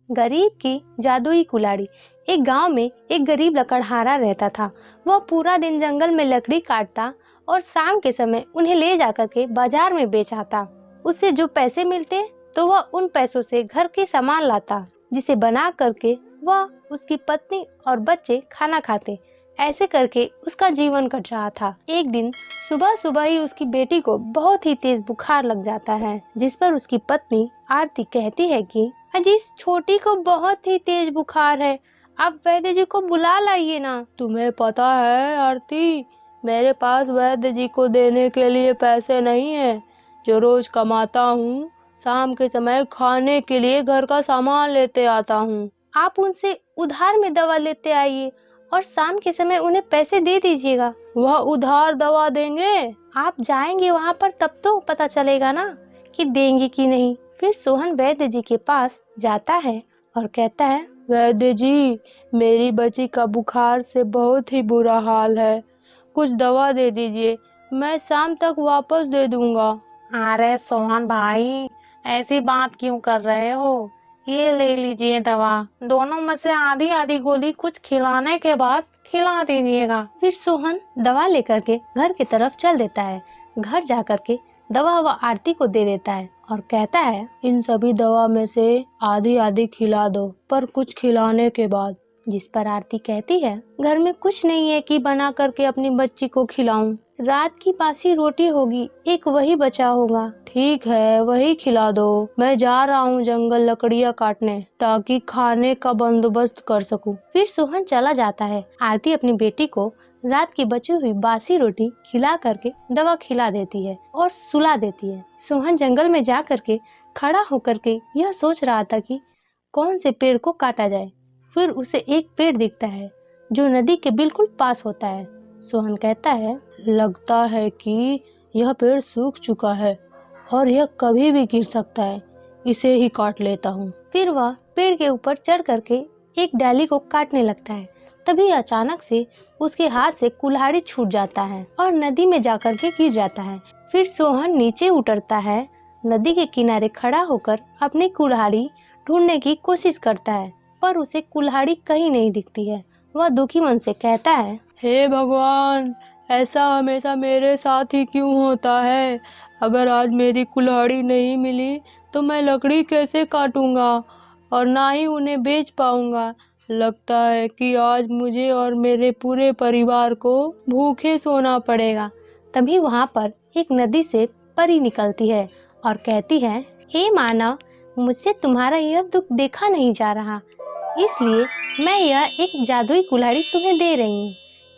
गरीब की जादुई कुल्हाड़ी। एक गांव में एक गरीब लकड़हारा रहता था। वह पूरा दिन जंगल में लकड़ी काटता और शाम के समय उन्हें ले जाकर के बाजार में बेच आता। उससे जो पैसे मिलते तो वह उन पैसों से घर के सामान लाता, जिसे बना करके वह, उसकी पत्नी और बच्चे खाना खाते। ऐसे करके उसका जीवन कट रहा था। एक दिन सुबह सुबह ही उसकी बेटी को बहुत ही तेज बुखार लग जाता है, जिस पर उसकी पत्नी आरती कहती है कि अजी, इस छोटी को बहुत ही तेज बुखार है, आप वैद्य जी को बुला लाइए ना। तुम्हें पता है आरती, मेरे पास वैद्य जी को देने के लिए पैसे नहीं है। जो रोज कमाता हूँ, शाम के समय खाने के लिए घर का सामान लेते आता हूँ। आप उनसे उधार में दवा लेते आइए और शाम के समय उन्हें पैसे दे दीजिएगा। वह उधार दवा देंगे? आप जाएंगे वहाँ पर तब तो पता चलेगा ना कि देंगे कि नहीं। फिर सोहन वैद्य जी के पास जाता है और कहता है, वैद्य जी, मेरी बच्ची का बुखार से बहुत ही बुरा हाल है, कुछ दवा दे दीजिए, मैं शाम तक वापस दे दूंगा। अरे सोहन भाई, ऐसी बात क्यों कर रहे हो? ये ले लीजिए दवा, दोनों में से आधी आधी गोली कुछ खिलाने के बाद खिला दीजिएगा। फिर सोहन दवा लेकर के घर की तरफ चल देता है। घर जाकर के दवा वह आरती को दे देता है और कहता है, इन सभी दवा में से आधी आधी खिला दो, पर कुछ खिलाने के बाद। जिस पर आरती कहती है, घर में कुछ नहीं है कि बना करके अपनी बच्ची को खिलाऊं। रात की बासी रोटी होगी, एक वही बचा होगा। ठीक है, वही खिला दो। मैं जा रहा हूँ जंगल लकड़ियाँ काटने, ताकि खाने का बंदोबस्त कर सकूं। फिर सोहन चला जाता है। आरती अपनी बेटी को रात की बची हुई बासी रोटी खिला करके दवा खिला देती है और सुला देती है। सोहन जंगल में जा करके खड़ा होकर के यह सोच रहा था कि कौन से पेड़ को काटा जाए। फिर उसे एक पेड़ दिखता है जो नदी के बिल्कुल पास होता है। सोहन कहता है, लगता है कि यह पेड़ सूख चुका है और यह कभी भी गिर सकता है, इसे ही काट लेता हूँ। फिर वह पेड़ के ऊपर चढ़ करके एक डाली को काटने लगता है। तभी अचानक से उसके हाथ से कुल्हाड़ी छूट जाता है और नदी में जाकर के गिर जाता है। फिर सोहन नीचे उतरता है, नदी के किनारे खड़ा होकर अपनी कुल्हाड़ी ढूंढने की कोशिश करता है, पर उसे कुल्हाड़ी कहीं नहीं दिखती है। वह दुखी मन से कहता है, हे भगवान, ऐसा हमेशा मेरे साथ ही क्यों होता है? अगर आज मेरी कुल्हाड़ी नहीं मिली तो मैं लकड़ी कैसे काटूंगा और ना ही उन्हें बेच पाऊंगा। लगता है कि आज मुझे और मेरे पूरे परिवार को भूखे सोना पड़ेगा। तभी वहाँ पर एक नदी से परी निकलती है और कहती है, हे मानव, मुझसे तुम्हारा यह दुख देखा नहीं जा रहा, इसलिए मैं यह एक जादुई कुल्हाड़ी तुम्हें दे रही हूँ।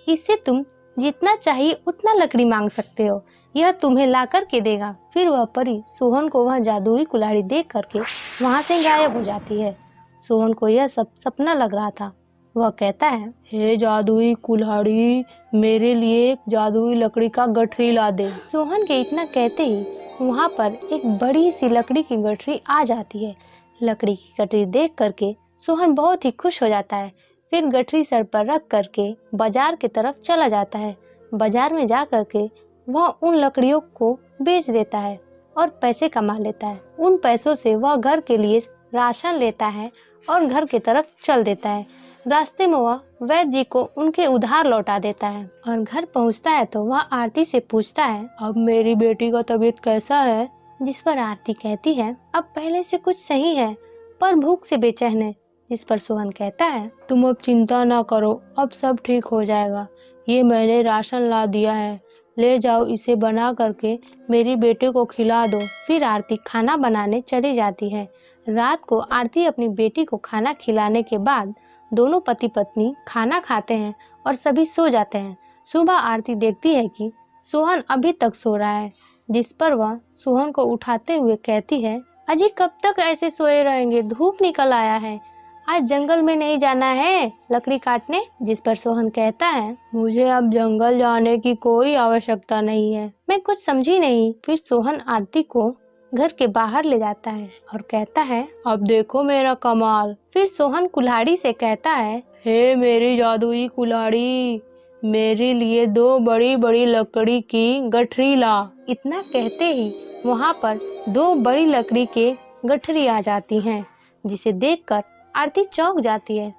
इससे तुम जितना चाहिए उतना लकड़ी मांग सकते हो, यह तुम्हें ला कर के देगा। फिर वह परी सोहन को वह जादुई कुल्हाड़ी दे करके वहाँ से गायब हो जाती है। सोहन को यह सब सपना लग रहा था। वह कहता है, हे जादुई कुल्हाड़ी, मेरे लिए एक जादुई लकड़ी का गठरी ला दे। सोहन के इतना कहते ही वहाँ पर एक बड़ी सी लकड़ी की गठरी आ जाती है। लकड़ी की गठरी देख करके सोहन बहुत ही खुश हो जाता है। फिर गठरी सर पर रख करके बाजार की तरफ चला जाता है। बाजार में जा करके वह उन लकड़ियों को बेच देता है और पैसे कमा लेता है। उन पैसों से वह घर के लिए राशन लेता है और घर की तरफ चल देता है। रास्ते में वह वैद्य जी को उनके उधार लौटा देता है और घर पहुंचता है तो वह आरती से पूछता है, अब मेरी बेटी का तबीयत कैसा है? जिस पर आरती कहती है, अब पहले से कुछ सही है, पर भूख से बेचैन है। जिस पर सोहन कहता है, तुम अब चिंता ना करो, अब सब ठीक हो जाएगा। ये मैंने राशन ला दिया है, ले जाओ, इसे बना करके मेरी बेटे को खिला दो। फिर आरती खाना बनाने चली जाती है। रात को आरती अपनी बेटी को खाना खिलाने के बाद दोनों पति पत्नी खाना खाते हैं और सभी सो जाते हैं। सुबह आरती देखती है कि सोहन अभी तक सो रहा है, जिस पर वह सोहन को उठाते हुए कहती है, अजी कब तक ऐसे सोए रहेंगे? धूप निकल आया है, आज जंगल में नहीं जाना है लकड़ी काटने? जिस पर सोहन कहता है, मुझे अब जंगल जाने की कोई आवश्यकता नहीं है। मैं कुछ समझी नहीं। फिर सोहन आरती को घर के बाहर ले जाता है और कहता है, अब देखो मेरा कमाल। फिर सोहन कुल्हाड़ी से कहता है, हे मेरी जादुई कुल्हाड़ी, मेरे लिए दो बड़ी बड़ी लकड़ी की गठरी ला। इतना कहते ही वहाँ पर दो बड़ी लकड़ी के गठरी आ जाती हैं, जिसे देखकर आरती चौंक जाती है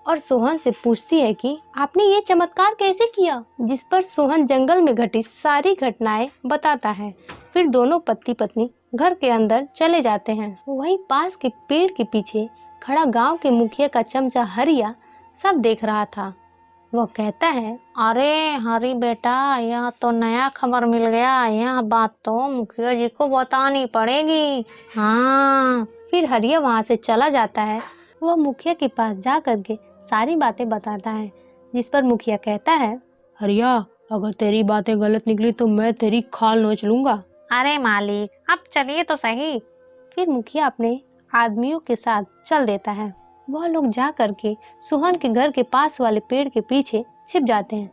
और सोहन से पूछती है कि आपने ये चमत्कार कैसे किया, जिस पर सोहन जंगल में घटी सारी घटनाएं बताता है। फिर दोनों पति पत्नी घर के अंदर चले जाते हैं। वहीं पास के पेड़ के पीछे खड़ा गांव के मुखिया का चमचा हरिया सब देख रहा था। वह कहता है, अरे हरी बेटा, यह तो नया खबर मिल गया, यह बात तो मुखिया जी को बतानी पड़ेगी। हाँ। फिर हरिया वहाँ से चला जाता है। वह मुखिया के पास जा करके सारी बातें बताता है, जिस पर मुखिया कहता है, हरिया, अगर तेरी बातें गलत निकली तो मैं तेरी खाल नोच लूंगा। अरे मालिक, अब चलिए तो सही। फिर मुखिया अपने आदमियों के साथ चल देता है। वह लोग जा करके सोहन के घर के पास वाले पेड़ के पीछे छिप जाते हैं।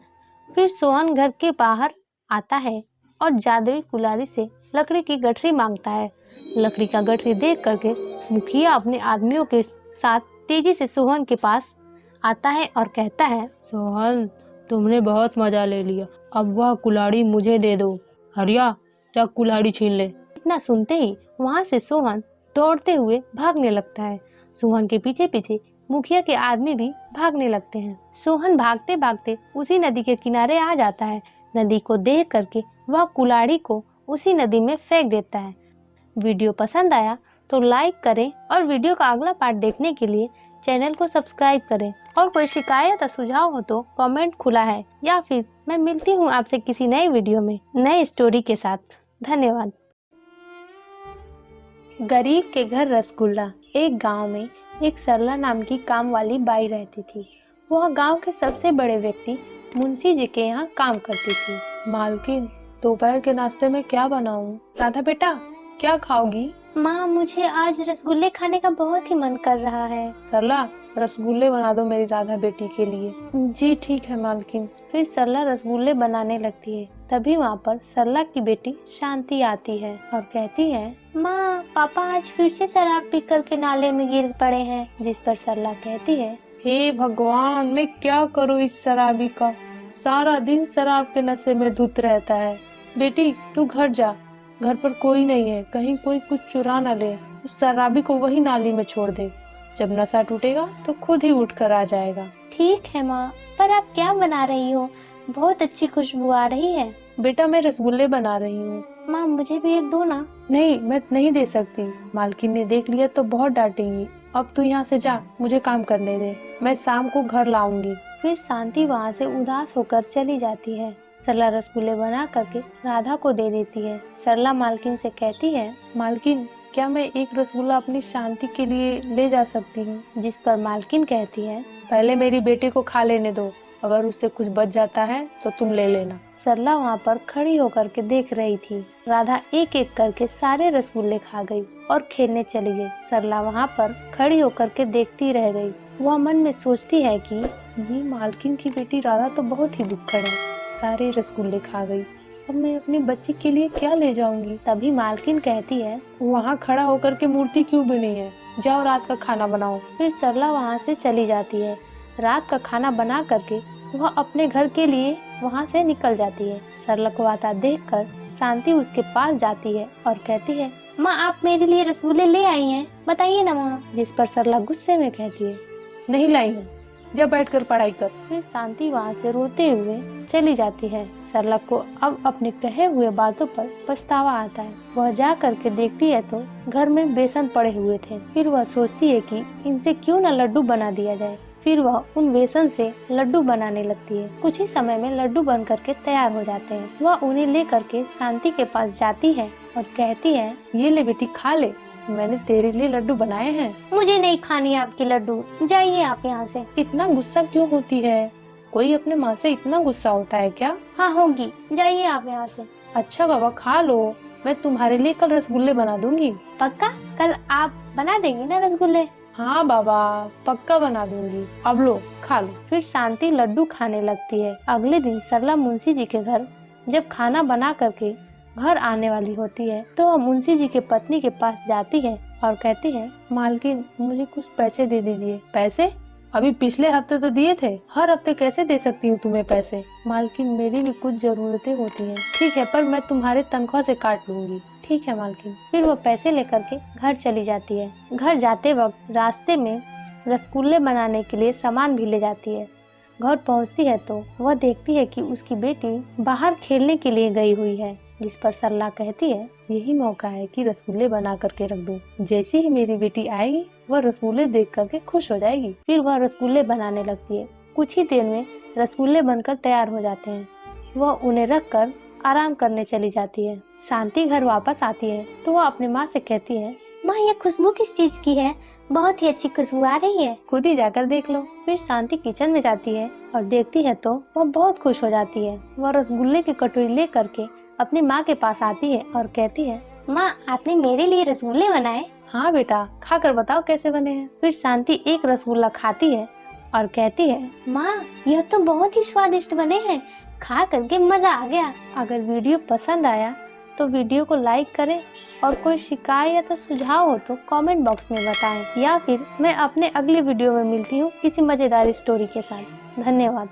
फिर सोहन घर के बाहर आता है और जादुई कुल्हाड़ी से लकड़ी की गठरी मांगता है। लकड़ी का गठरी देख करके मुखिया अपने आदमियों के साथ तेजी से सोहन के पास आता है और कहता है, सोहन, तुमने बहुत मजा ले लिया, अब वह कुल्हाड़ी मुझे दे दो। हरिया, जा कुल्हाड़ी छीन ले। इतना सुनते ही वहाँ से सोहन दौड़ते हुए भागने लगता है। सोहन के पीछे पीछे मुखिया के आदमी भी भागने लगते हैं। सोहन भागते भागते उसी नदी के किनारे आ जाता है। नदी को देख करके वह कुल्हाड़ी को उसी नदी में फेंक देता है। वीडियो पसंद आया तो लाइक करें और वीडियो का अगला पार्ट देखने के लिए चैनल को सब्सक्राइब करें। और कोई शिकायत या सुझाव हो तो कमेंट खुला है, या फिर मैं मिलती हूँ आपसे किसी नए वीडियो में नए स्टोरी के साथ। धन्यवाद। गरीब के घर रसगुल्ला। एक गांव में एक सरला नाम की काम वाली बाई रहती थी। वह गांव के सबसे बड़े व्यक्ति मुंशी जी के यहाँ काम करती थी। मालकिन, दोपहर के नाश्ते में क्या बनाऊं? राधा बेटा, क्या खाओगी? माँ, मुझे आज रसगुल्ले खाने का बहुत ही मन कर रहा है। सरला, रसगुल्ले बना दो मेरी राधा बेटी के लिए। जी ठीक है मालकिन। फिर सरला रसगुल्ले बनाने लगती है। तभी वहाँ पर सरला की बेटी शांति आती है और कहती है, माँ, पापा आज फिर से शराब पी करके नाले में गिर पड़े हैं। जिस पर सरला कहती है, हे भगवान, मैं क्या करूँ इस शराबी का, सारा दिन शराब के नशे में धुत रहता है। बेटी, तू घर जा, घर पर कोई नहीं है, कहीं कोई कुछ चुरा न ले। उस शराबी को वही नाली में छोड़ दे, जब नशा टूटेगा तो खुद ही उठ कर आ जाएगा। ठीक है माँ, पर आप क्या बना रही हो? बहुत अच्छी खुशबू आ रही है। बेटा, मैं रसगुल्ले बना रही हूँ। माँ, मुझे भी एक दो ना। नहीं, मैं नहीं दे सकती, मालकिन ने देख लिया तो बहुत डांटेगी। अब तू यहाँ से जा, मुझे काम करने दे, मैं शाम को घर लाऊंगी। फिर शांति वहाँ से उदास होकर चली जाती है। सरला रसगुल्ले बना करके राधा को दे देती है। सरला मालकिन से कहती है, मालकिन, क्या मैं एक रसगुल्ला अपनी शांति के लिए ले जा सकती हूँ? जिस पर मालकिन कहती है, पहले मेरी बेटी को खा लेने दो, अगर उससे कुछ बच जाता है तो तुम ले लेना। सरला वहाँ पर खड़ी होकर के देख रही थी। राधा एक एक करके सारे रसगुल्ले खा गई और खेलने चली गई। सरला वहाँ पर खड़ी होकर के देखती रह गई। वह मन में सोचती है कि ये मालकिन की बेटी राधा तो बहुत ही दुक्कड़ है, सारे रसगुल्ले खा गई, अब मैं अपनी बच्ची के लिए क्या ले जाऊंगी? तभी मालकिन कहती है, वहाँ खड़ा होकर के मूर्ति क्यों बनी है, जाओ रात का खाना बनाओ। फिर सरला वहाँ से चली जाती है। रात का खाना बना करके वह अपने घर के लिए वहाँ से निकल जाती है। सरला को आता देखकर शांति उसके पास जाती है और कहती है, माँ, आप मेरे लिए रसगुल्ले ले आई हैं, बताइए ना माँ। जिस पर सरला गुस्से में कहती है, नहीं लाई हूँ, जब बैठकर पढ़ाई कर। फिर शांति वहाँ से रोते हुए चली जाती है। सरला को अब अपने कहे हुए बातों पर पछतावा आता है। वह जा करके देखती है तो घर में बेसन पड़े हुए थे। फिर वह सोचती है कि इनसे क्यों न लड्डू बना दिया जाए। फिर वह उन बेसन से लड्डू बनाने लगती है। कुछ ही समय में लड्डू बन करके तैयार हो जाते हैं। वह उन्हें ले करके शांति के पास जाती है और कहती है, ये ले बेटी, खा ले, मैंने तेरे लिए लड्डू बनाए हैं। मुझे नहीं खानी आपकी लड्डू, जाइए आप यहाँ से। इतना गुस्सा क्यों होती है? कोई अपने माँ से इतना गुस्सा होता है क्या? हाँ होगी, जाइए आप यहाँ से। अच्छा बाबा, खा लो, मैं तुम्हारे लिए कल रसगुल्ले बना दूंगी। पक्का? कल आप बना देंगी ना रसगुल्ले? हाँ बाबा, पक्का बना दूंगी, अब लो, खा लो। फिर शांति लड्डू खाने लगती है। अगले दिन सरला मुंशी जी के घर जब खाना बना करके घर आने वाली होती है तो वह मुंशी जी के पत्नी के पास जाती है और कहती है, मालकिन, मुझे कुछ पैसे दे दीजिए। पैसे? अभी पिछले हफ्ते तो दिए थे, हर हफ्ते कैसे दे सकती हूँ तुम्हें पैसे? मालकिन, मेरी भी कुछ जरूरतें होती हैं। ठीक है, पर मैं तुम्हारे तनख्वाह से काट लूंगी। ठीक है मालकिन। फिर वो पैसे लेकर के घर चली जाती है। घर जाते वक्त रास्ते में रसगुल्ले बनाने के लिए सामान भी ले जाती है। घर पहुंचती है तो वह देखती है कि उसकी बेटी बाहर खेलने के लिए गई हुई है, जिस पर सरला कहती है, यही मौका है कि रसगुल्ले बना करके रख दूं। जैसे ही मेरी बेटी आएगी वह रसगुल्ले देख करके खुश हो जाएगी। फिर वह रसगुल्ले बनाने लगती है। कुछ ही देर में रसगुल्ले बनकर तैयार हो जाते हैं। वह उन्हें रखकर आराम करने चली जाती है। शांति घर वापस आती है तो वह अपनी माँ से कहती है, माँ, ये खुशबू किस चीज की है? बहुत ही अच्छी खुशबू आ रही है। खुद ही जाकर देख लो। फिर शांति किचन में जाती है और देखती है तो वह बहुत खुश हो जाती है। वह रसगुल्ले की कटोरी ले करके अपनी माँ के पास आती है और कहती है, माँ, आपने मेरे लिए रसगुल्ले बनाए? हाँ बेटा, खा कर बताओ कैसे बने हैं। फिर शांति एक रसगुल्ला खाती है और कहती है, माँ, यह तो बहुत ही स्वादिष्ट बने हैं, खा करके मजा आ गया। अगर वीडियो पसंद आया तो वीडियो को लाइक करें और कोई शिकायत या तो सुझाव हो तो कमेंट बॉक्स में बताएं, या फिर मैं अपने अगले वीडियो में मिलती हूँ किसी मजेदार स्टोरी के साथ। धन्यवाद।